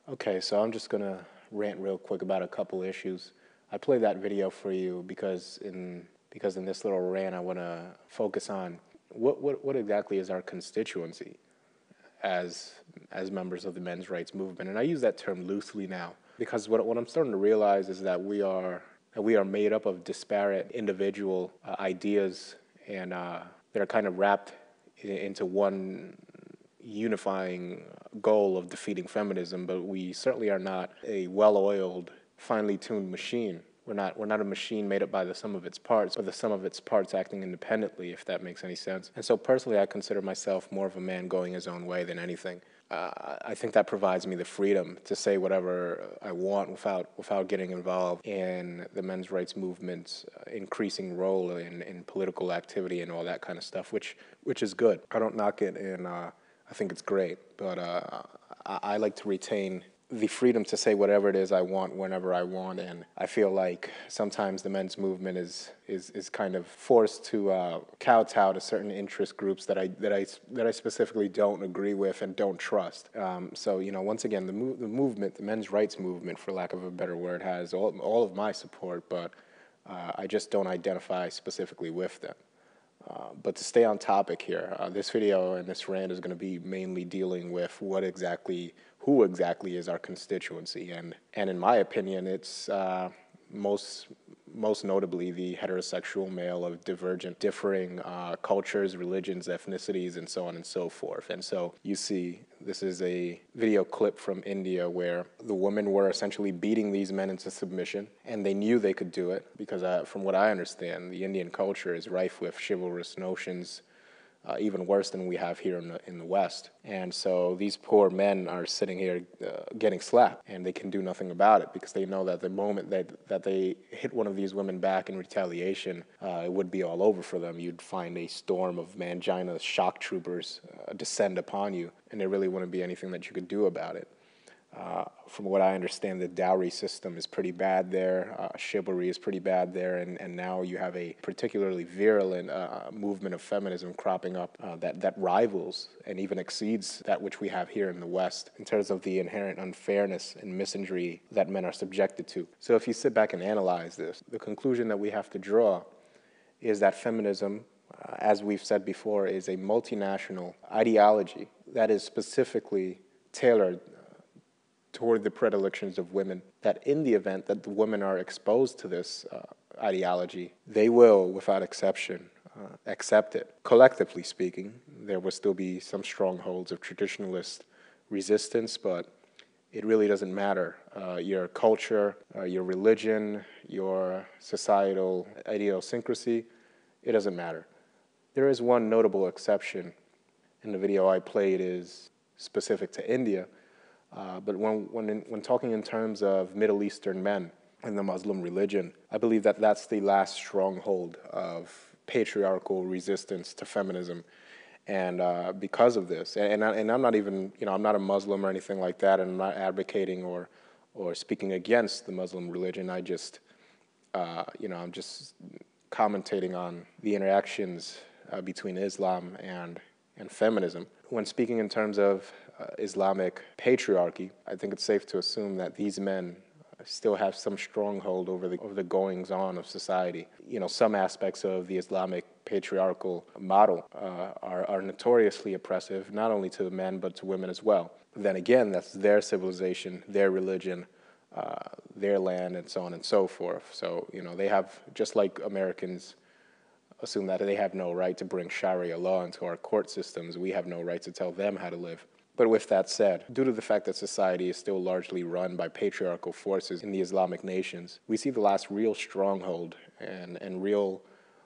Okay, so I'm just gonna rant real quick about a couple issues. I played that video for you because in this little rant I want to focus on what exactly is our constituency as members of the men's rights movement, and I use that term loosely now because what I'm starting to realize is that we are made up of disparate individual ideas and that are kind of wrapped into one unifying goal of defeating feminism, but we certainly are not a well-oiled, finely tuned machine. We're not a machine made up by the sum of its parts, but the sum of its parts acting independently, if that makes any sense. And so personally, I consider myself more of a man going his own way than anything. I think that provides me the freedom to say whatever I want without getting involved in the men's rights movement's increasing role in political activity and all that kind of stuff, which is good. I don't knock it, and I think it's great, but I like to retain the freedom to say whatever it is I want whenever I want, and I feel like sometimes the men's movement is kind of forced to kowtow to certain interest groups that I specifically don't agree with and don't trust. So once again, the movement, the men's rights movement, for lack of a better word, has all of my support, but I just don't identify specifically with them. But to stay on topic here, this video and this rant is going to be mainly dealing with who exactly is our constituency, and in my opinion, it's most notably the heterosexual male of differing cultures, religions, ethnicities, and so on and so forth. And so you see, this is a video clip from India where the women were essentially beating these men into submission, and they knew they could do it because from what I understand, the Indian culture is rife with chivalrous notions, even worse than we have here in the West. And so these poor men are sitting here getting slapped, and they can do nothing about it because they know that the moment that they hit one of these women back in retaliation, it would be all over for them. You'd find a storm of Mangina shock troopers descend upon you, and there really wouldn't be anything that you could do about it. From what I understand, the dowry system is pretty bad there, chivalry is pretty bad there, and now you have a particularly virulent movement of feminism cropping up that rivals and even exceeds that which we have here in the West in terms of the inherent unfairness and misandry that men are subjected to. So if you sit back and analyze this, the conclusion that we have to draw is that feminism, as we've said before, is a multinational ideology that is specifically tailored toward the predilections of women, that in the event that the women are exposed to this ideology, they will, without exception, accept it. Collectively speaking, there will still be some strongholds of traditionalist resistance, but it really doesn't matter. Your culture, your religion, your societal idiosyncrasy, it doesn't matter. There is one notable exception, and the video I played is specific to India. But when talking in terms of Middle Eastern men and the Muslim religion, I believe that that's the last stronghold of patriarchal resistance to feminism. And because of this, and I'm not even, I'm not a Muslim or anything like that, and I'm not advocating or speaking against the Muslim religion. I just, I'm just commentating on the interactions between Islam and and feminism. When speaking in terms of Islamic patriarchy, I think it's safe to assume that these men still have some stronghold over the goings-on of society. You know, some aspects of the Islamic patriarchal model are notoriously oppressive, not only to men, but to women as well. Then again, that's their civilization, their religion, their land, and so on and so forth. So, you know, they have, just like Americans assume that they have no right to bring Sharia law into our court systems, we have no right to tell them how to live. But with that said, due to the fact that society is still largely run by patriarchal forces in the Islamic nations, we see the last real stronghold and real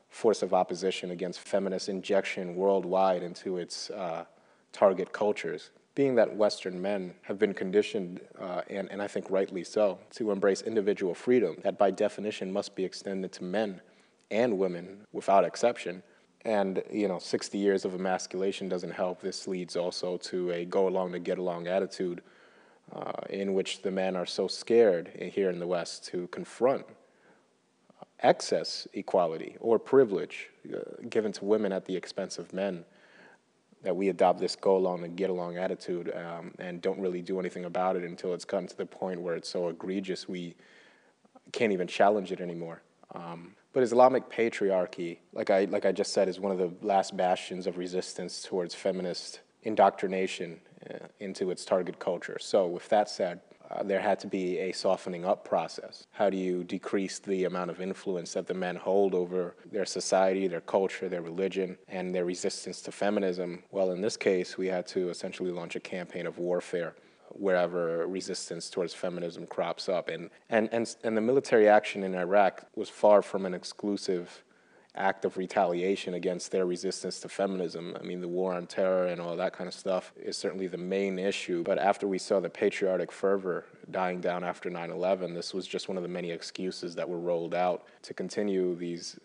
force of opposition against feminist injection worldwide into its target cultures, being that Western men have been conditioned, and I think rightly so, to embrace individual freedom that by definition must be extended to men and women without exception. And, you know, 60 years of emasculation doesn't help. This leads also to a go-along to get-along attitude in which the men are so scared here in the West to confront excess equality or privilege given to women at the expense of men, that we adopt this go-along to get-along attitude and don't really do anything about it until it's gotten to the point where it's so egregious we can't even challenge it anymore. But Islamic patriarchy, like I just said, is one of the last bastions of resistance towards feminist indoctrination into its target culture. So with that said, there had to be a softening up process. How do you decrease the amount of influence that the men hold over their society, their culture, their religion, and their resistance to feminism? Well, in this case, we had to essentially launch a campaign of warfare wherever resistance towards feminism crops up. And the military action in Iraq was far from an exclusive act of retaliation against their resistance to feminism. I mean, the war on terror and all that kind of stuff is certainly the main issue. But after we saw the patriotic fervor dying down after 9/11, this was just one of the many excuses that were rolled out to continue these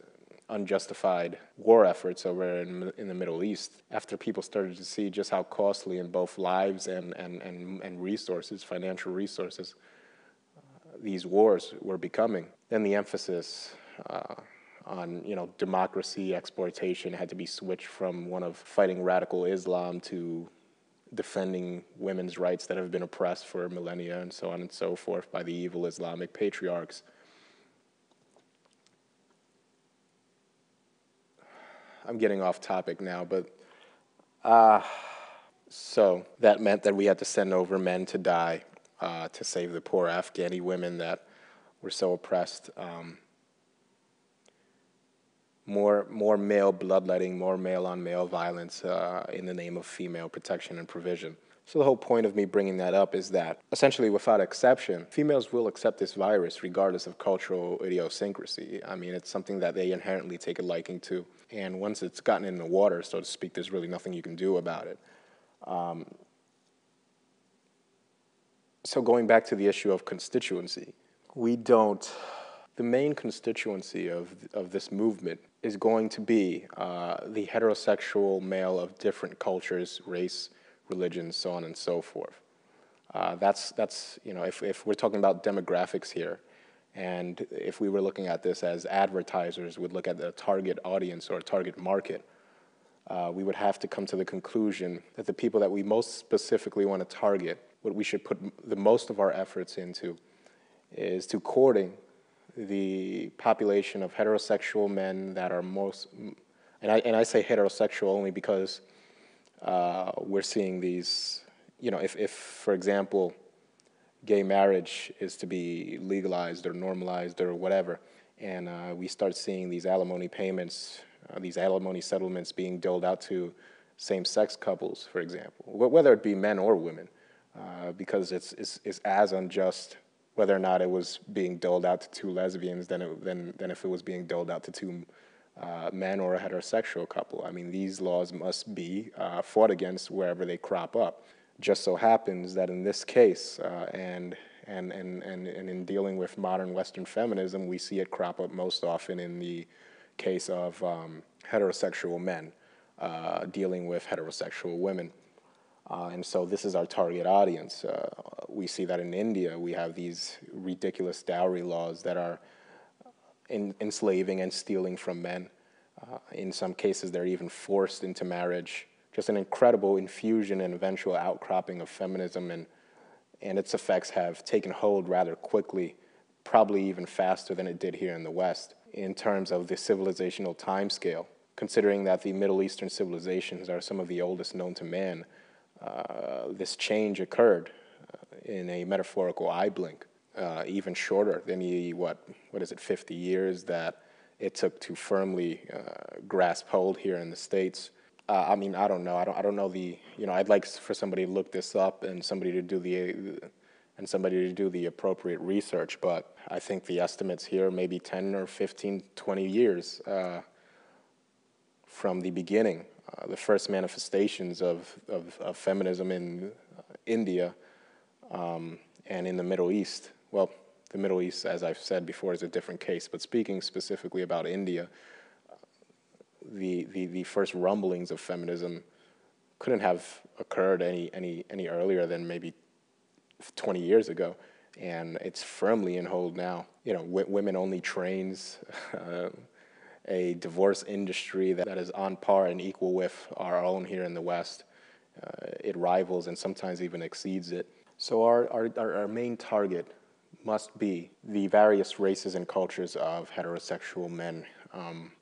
unjustified war efforts over in the Middle East, after people started to see just how costly in both lives and resources, financial resources, these wars were becoming. Then the emphasis on, you know, democracy, exploitation had to be switched from one of fighting radical Islam to defending women's rights that have been oppressed for millennia and so on and so forth by the evil Islamic patriarchs. I'm getting off topic now, but so that meant that we had to send over men to die to save the poor Afghani women that were so oppressed. More male bloodletting, more male-on-male violence in the name of female protection and provision. So the whole point of me bringing that up is that, essentially without exception, females will accept this virus regardless of cultural idiosyncrasy. I mean, it's something that they inherently take a liking to. And once it's gotten in the water, so to speak, there's really nothing you can do about it. So going back to the issue of constituency, the main constituency of this movement is going to be the heterosexual male of different cultures, race, religion, so on and so forth. That's you know, if we're talking about demographics here, and if we were looking at this as advertisers would look at the target audience or target market, we would have to come to the conclusion that the people that we most specifically want to target, what we should put the most of our efforts into, is to courting the population of heterosexual men that are most, and I say heterosexual only because we're seeing these, you know, if for example, gay marriage is to be legalized or normalized or whatever, and we start seeing these alimony payments, these alimony settlements being doled out to same-sex couples, for example, whether it be men or women, because it's as unjust whether or not it was being doled out to two lesbians than if it was being doled out to two men or a heterosexual couple. I mean, these laws must be fought against wherever they crop up. Just so happens that in this case, and in dealing with modern Western feminism, we see it crop up most often in the case of heterosexual men dealing with heterosexual women. And so this is our target audience. We see that in India, we have these ridiculous dowry laws that are enslaving and stealing from men. In some cases, they're even forced into marriage just an incredible infusion and eventual outcropping of feminism, and its effects have taken hold rather quickly, probably even faster than it did here in the West in terms of the civilizational timescale. Considering that the Middle Eastern civilizations are some of the oldest known to man, this change occurred in a metaphorical eye blink, even shorter than the, what is it, 50 years that it took to firmly grasp hold here in the States. I mean, I don't know. I don't know the, I'd like for somebody to look this up and somebody to do the appropriate research, but I think the estimates here may be 10 or 15, 20 years from the beginning. The first manifestations of feminism in India and in the Middle East. Well, the Middle East, as I've said before, is a different case, but speaking specifically about India, the first rumblings of feminism couldn't have occurred any earlier than maybe 20 years ago, and it's firmly in hold now. Women-only trains, a divorce industry that is on par and equal with our own here in the West. It rivals and sometimes even exceeds it. So our main target must be the various races and cultures of heterosexual men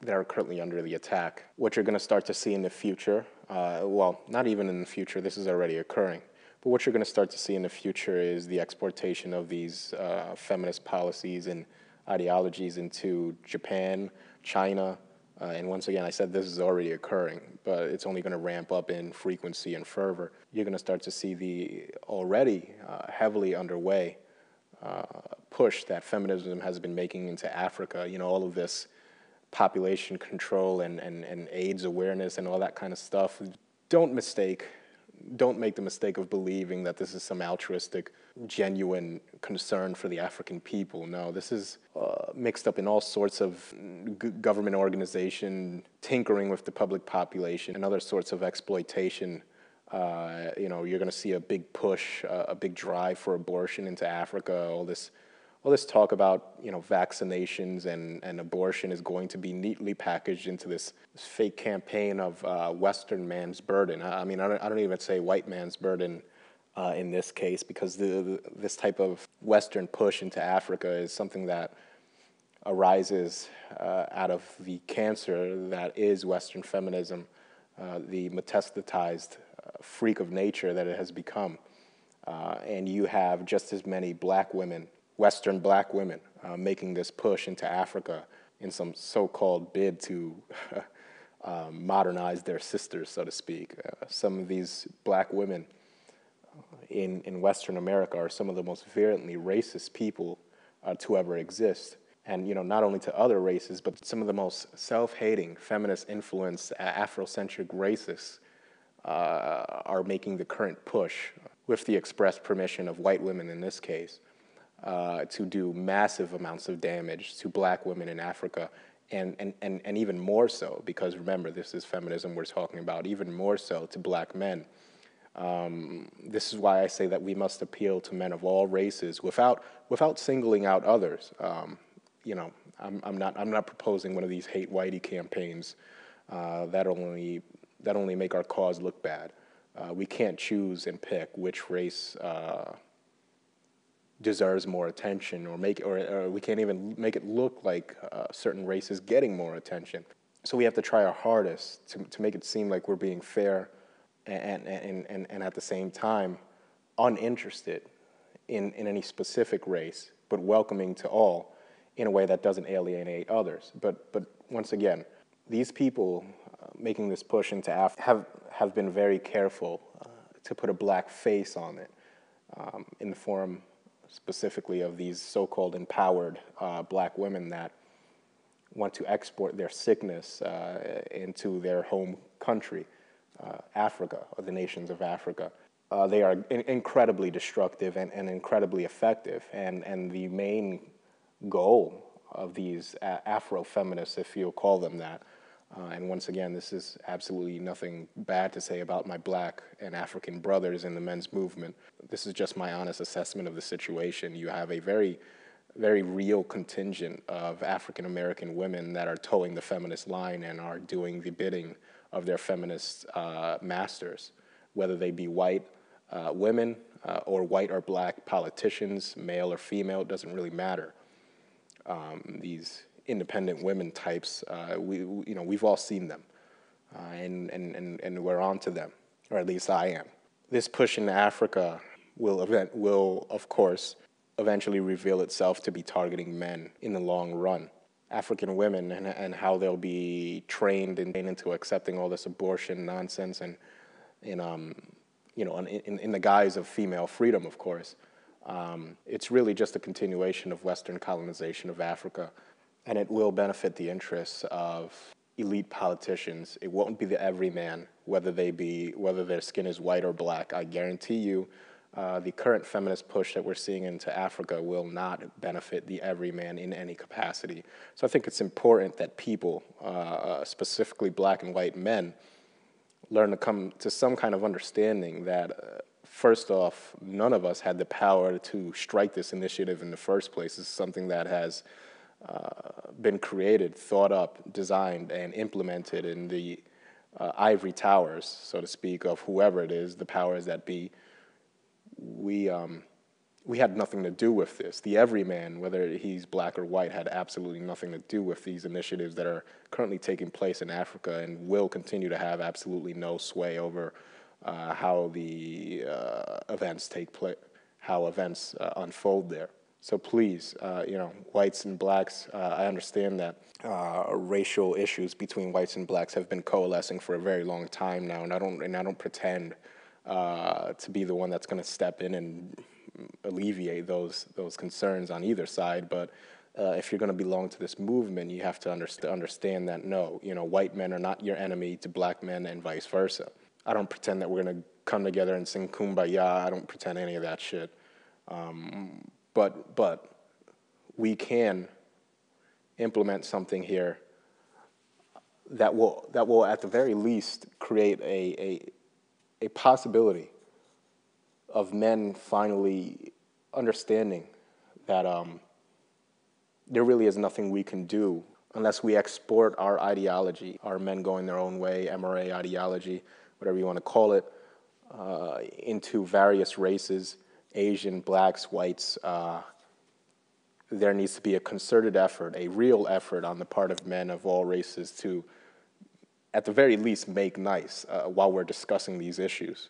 that are currently under the attack. What you're going to start to see in the future, well, not even in the future, this is already occurring, but what you're going to start to see in the future is the exportation of these feminist policies and ideologies into Japan, China, and once again, I said this is already occurring, but it's only going to ramp up in frequency and fervor. You're going to start to see the already heavily underway push that feminism has been making into Africa. All of this population control and AIDS awareness and all that kind of stuff. Don't make the mistake of believing that this is some altruistic, genuine concern for the African people. No, this is mixed up in all sorts of government organization, tinkering with the public population, and other sorts of exploitation. You're going to see a big push, a big drive for abortion into Africa. All this talk about vaccinations and abortion is going to be neatly packaged into this fake campaign of Western man's burden. I mean, I don't even say white man's burden in this case, because this type of Western push into Africa is something that arises out of the cancer that is Western feminism, the metastasized freak of nature that it has become. And you have just as many black women, Western black women, making this push into Africa in some so-called bid to modernize their sisters, so to speak. Some of these black women in Western America are some of the most virulently racist people to ever exist. And, not only to other races, but some of the most self-hating, feminist-influenced, Afrocentric racists are making the current push, with the express permission of white women in this case, to do massive amounts of damage to black women in Africa, and even more so, because remember, this is feminism we're talking about, even more so to black men. This is why I say that we must appeal to men of all races without singling out others. I'm not proposing one of these hate whitey campaigns that only make our cause look bad. We can't choose and pick which race deserves more attention, or we can't even make it look like certain races getting more attention. So we have to try our hardest to make it seem like we're being fair and at the same time uninterested in any specific race, but welcoming to all in a way that doesn't alienate others. But once again, these people making this push into Africa have been very careful to put a black face on it, in the form specifically of these so-called empowered black women that want to export their sickness into their home country, Africa, or the nations of Africa. They are incredibly destructive and incredibly effective, and the main goal of these Afro-feminists, if you'll call them that, and once again, this is absolutely nothing bad to say about my black and African brothers in the men's movement. This is just my honest assessment of the situation. You have a very, very real contingent of African-American women that are towing the feminist line and are doing the bidding of their feminist masters, whether they be white women or white or black politicians, male or female, it doesn't really matter. These independent women types, we've all seen them, and we're on to them, or at least I am. This push in Africa will of course eventually reveal itself to be targeting men in the long run. African women and how they'll be trained into accepting all this abortion nonsense and in the guise of female freedom, of course. It's really just a continuation of Western colonization of Africa, and it will benefit the interests of elite politicians. It won't be the everyman, whether their skin is white or black. I guarantee you, the current feminist push that we're seeing into Africa will not benefit the everyman in any capacity. So I think it's important that people, specifically black and white men, learn to come to some kind of understanding that, first off, none of us had the power to strike this initiative in the first place. This is something that has been created, thought up, designed, and implemented in the ivory towers, so to speak, of whoever it is, the powers that be. We had nothing to do with this. The everyman, whether he's black or white, had absolutely nothing to do with these initiatives that are currently taking place in Africa and will continue to have absolutely no sway over how the events take place, how events unfold there. So please, whites and blacks, I understand that racial issues between whites and blacks have been coalescing for a very long time now, and I don't pretend to be the one that's going to step in and alleviate those concerns on either side. But if you're going to belong to this movement, you have to understand that no, white men are not your enemy to black men and vice versa. I don't pretend that we're going to come together and sing Kumbaya. I don't pretend any of that shit. But we can implement something here that will at the very least create a possibility of men finally understanding that there really is nothing we can do unless we export our ideology, our men going their own way, MRA ideology, whatever you want to call it, into various races, Asian, blacks, whites. There needs to be a concerted effort, a real effort on the part of men of all races to, at the very least, make nice while we're discussing these issues.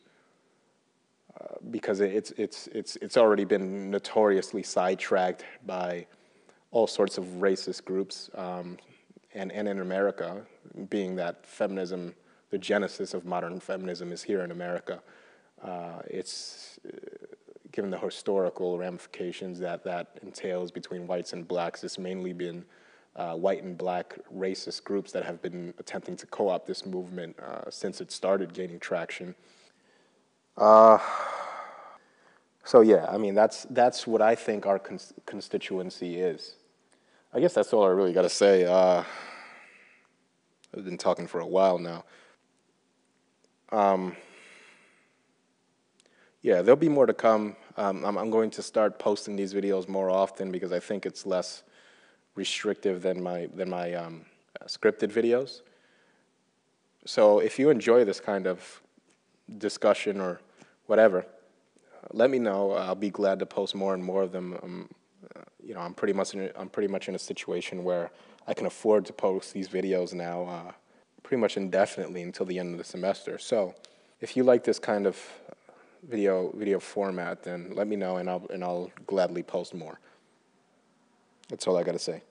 Because it's already been notoriously sidetracked by all sorts of racist groups, and in America, being that feminism, the genesis of modern feminism is here in America. It's given the historical ramifications that entails between whites and blacks, it's mainly been white and black racist groups that have been attempting to co-opt this movement since it started gaining traction. So yeah, I mean, that's what I think our constituency is. I guess that's all I really got to say. I've been talking for a while now. Yeah, there'll be more to come. I'm going to start posting these videos more often because I think it's less restrictive than my scripted videos. So if you enjoy this kind of discussion or whatever, let me know. I'll be glad to post more and more of them. I'm pretty much in a situation where I can afford to post these videos now, pretty much indefinitely until the end of the semester. So if you like this kind of video format, then let me know, and I'll gladly post more. That's all I got to say.